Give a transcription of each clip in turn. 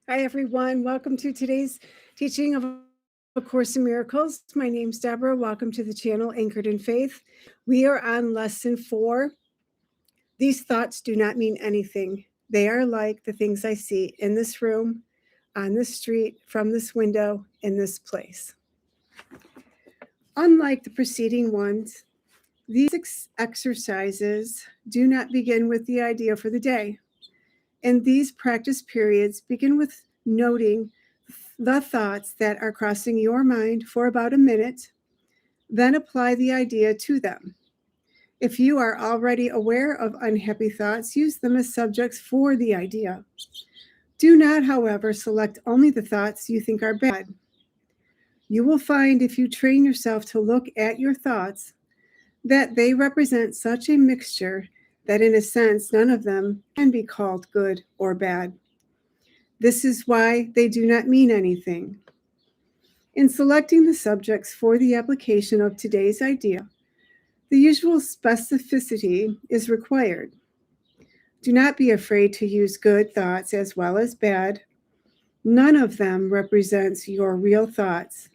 Hi, everyone. Welcome to today's teaching of A Course in Miracles. My name's Deborah. Welcome to the channel Anchored in Faith. We are on lesson 4. These thoughts do not mean anything. They are like the things I see in this room, on this street, from this window, in this place. Unlike the preceding ones, these exercises do not begin with the idea for the day. And these practice periods begin with noting the thoughts that are crossing your mind for about a minute, then apply the idea to them. If you are already aware of unhappy thoughts, use them as subjects for the idea. Do not, however, select only the thoughts you think are bad. You will find if you train yourself to look at your thoughts that they represent such a mixture that in a sense none of them can be called good or bad. This is why they do not mean anything. In selecting the subjects for the application of today's idea, the usual specificity is required. Do not be afraid to use good thoughts as well as bad. None of them represents your real thoughts,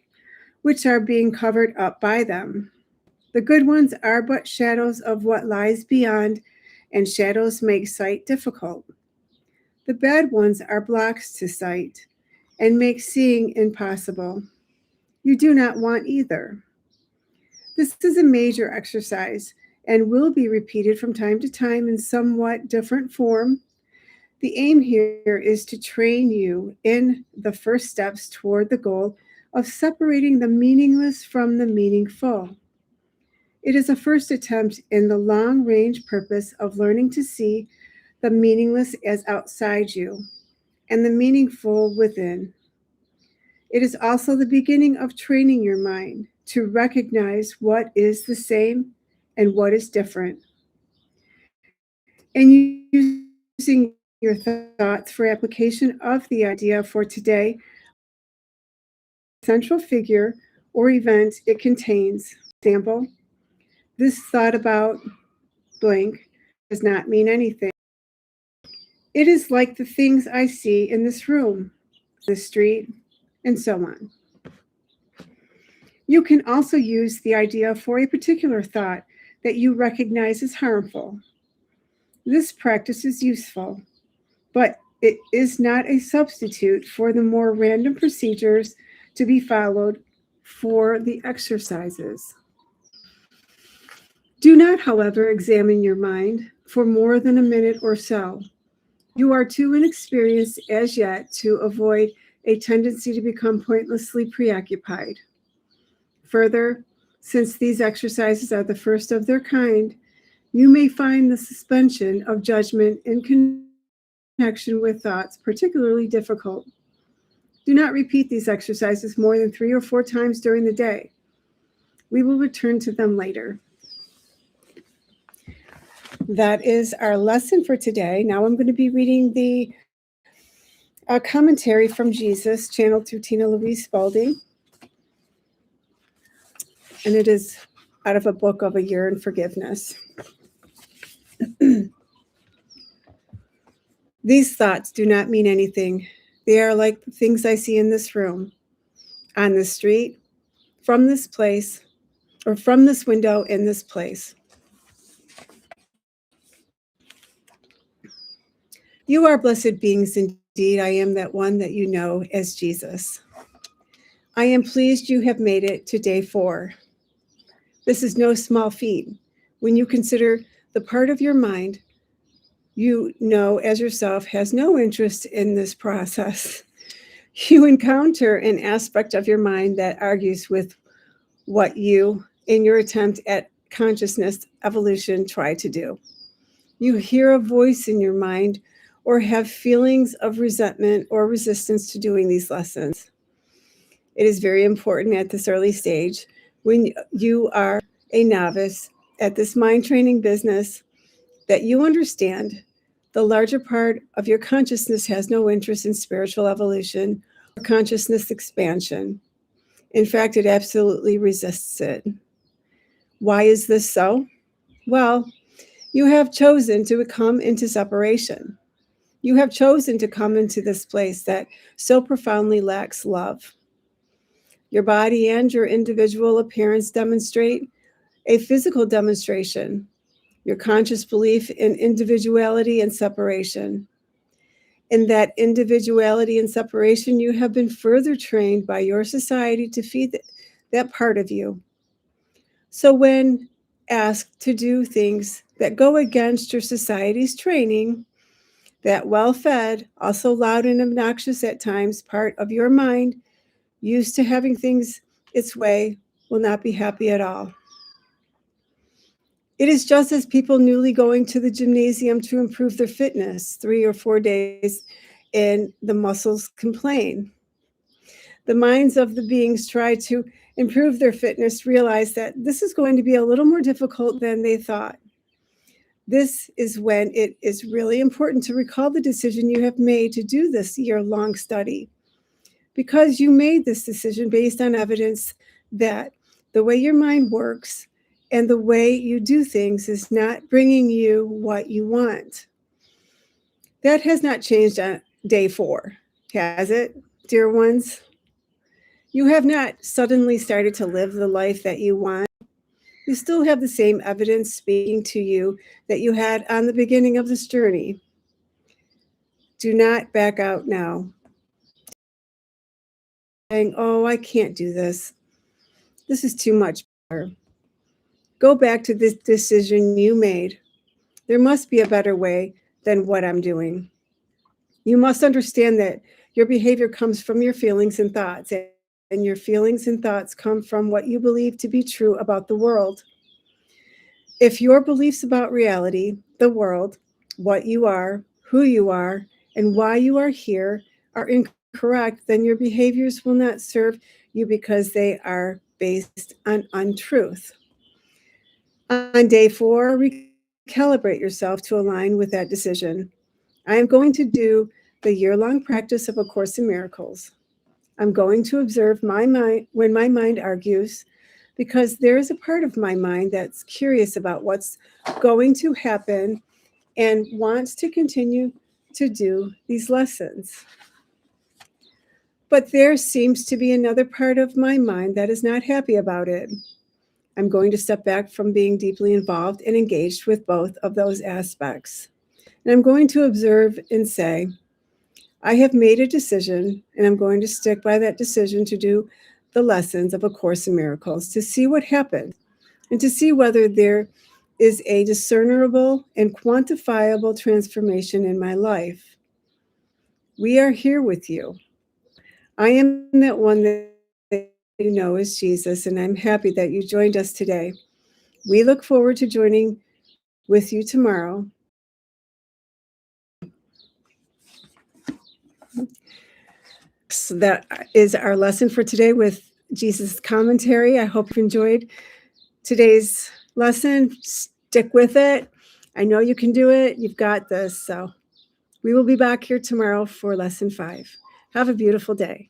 which are being covered up by them. The good ones are but shadows of what lies beyond, and shadows make sight difficult. The bad ones are blocks to sight and make seeing impossible. You do not want either. This is a major exercise and will be repeated from time to time in somewhat different form. The aim here is to train you in the first steps toward the goal of separating the meaningless from the meaningful. It is a first attempt in the long-range purpose of learning to see the meaningless as outside you and the meaningful within. It is also the beginning of training your mind to recognize what is the same and what is different. And using your thoughts for application of the idea for today, central figure or event it contains. Example, this thought about blank does not mean anything. It is like the things I see in this room, the street, and so on. You can also use the idea for a particular thought that you recognize as harmful. This practice is useful, but it is not a substitute for the more random procedures to be followed for the exercises. Do not, however, examine your mind for more than a minute or so. You are too inexperienced as yet to avoid a tendency to become pointlessly preoccupied. Further, since these exercises are the first of their kind, you may find the suspension of judgment in connection with thoughts particularly difficult. Do not repeat these exercises more than 3 or 4 times during the day. We will return to them later. That is our lesson for today. Now I'm going to be reading the commentary from Jesus, channeled through Tina Louise Spalding. And it is out of a book of A Year in Forgiveness. These thoughts do not mean anything. They are like the things I see in this room, on this street, from this place, or from this window in this place. You are blessed beings indeed. I am that one that you know as Jesus. I am pleased you have made it to day 4. This is no small feat when you consider the part of your mind you know as yourself has no interest in this process. You encounter an aspect of your mind that argues with what you, in your attempt at consciousness evolution, try to do. You hear a voice in your mind or have feelings of resentment or resistance to doing these lessons. It is very important at this early stage, when you are a novice at this mind training business, that you understand the larger part of your consciousness has no interest in spiritual evolution or consciousness expansion. In fact, it absolutely resists it. Why is this so? Well, you have chosen to come into separation. You have chosen to come into this place that so profoundly lacks love. Your body and your individual appearance demonstrate a physical demonstration, your conscious belief in individuality and separation. In that individuality and separation, you have been further trained by your society to feed that part of you. So when asked to do things that go against your society's training, that well-fed, also loud and obnoxious at times, part of your mind, used to having things its way, will not be happy at all. It is just as people newly going to the gymnasium to improve their fitness 3 or 4 days and the muscles complain. The minds of the beings try to improve their fitness, realize that this is going to be a little more difficult than they thought. This is when it is really important to recall the decision you have made to do this year-long study, because you made this decision based on evidence that the way your mind works and the way you do things is not bringing you what you want. That has not changed on day 4, has it, dear ones? You have not suddenly started to live the life that you want. You still have the same evidence speaking to you that you had on the beginning of this journey. Do not back out now. Saying, oh, I can't do this. This is too much. Go back to this decision you made. There must be a better way than what I'm doing. You must understand that your behavior comes from your feelings and thoughts, and your feelings and thoughts come from what you believe to be true about the world. If your beliefs about reality, the world, what you are, who you are, and why you are here are incorrect, then your behaviors will not serve you because they are based on untruth. On day 4, recalibrate yourself to align with that decision. I am going to do the year-long practice of A Course in Miracles. I'm going to observe my mind when my mind argues, because there is a part of my mind that's curious about what's going to happen and wants to continue to do these lessons. But there seems to be another part of my mind that is not happy about it. I'm going to step back from being deeply involved and engaged with both of those aspects. And I'm going to observe and say, I have made a decision, and I'm going to stick by that decision to do the lessons of A Course in Miracles, to see what happens and to see whether there is a discernible and quantifiable transformation in my life. We are here with you. I am that one that you know is Jesus, and I'm happy that you joined us today. We look forward to joining with you tomorrow. So that is our lesson for today with Jesus' commentary. I hope you enjoyed today's lesson. Stick with it. I know you can do it. You've got this. So we will be back here tomorrow for lesson 5. Have a beautiful day.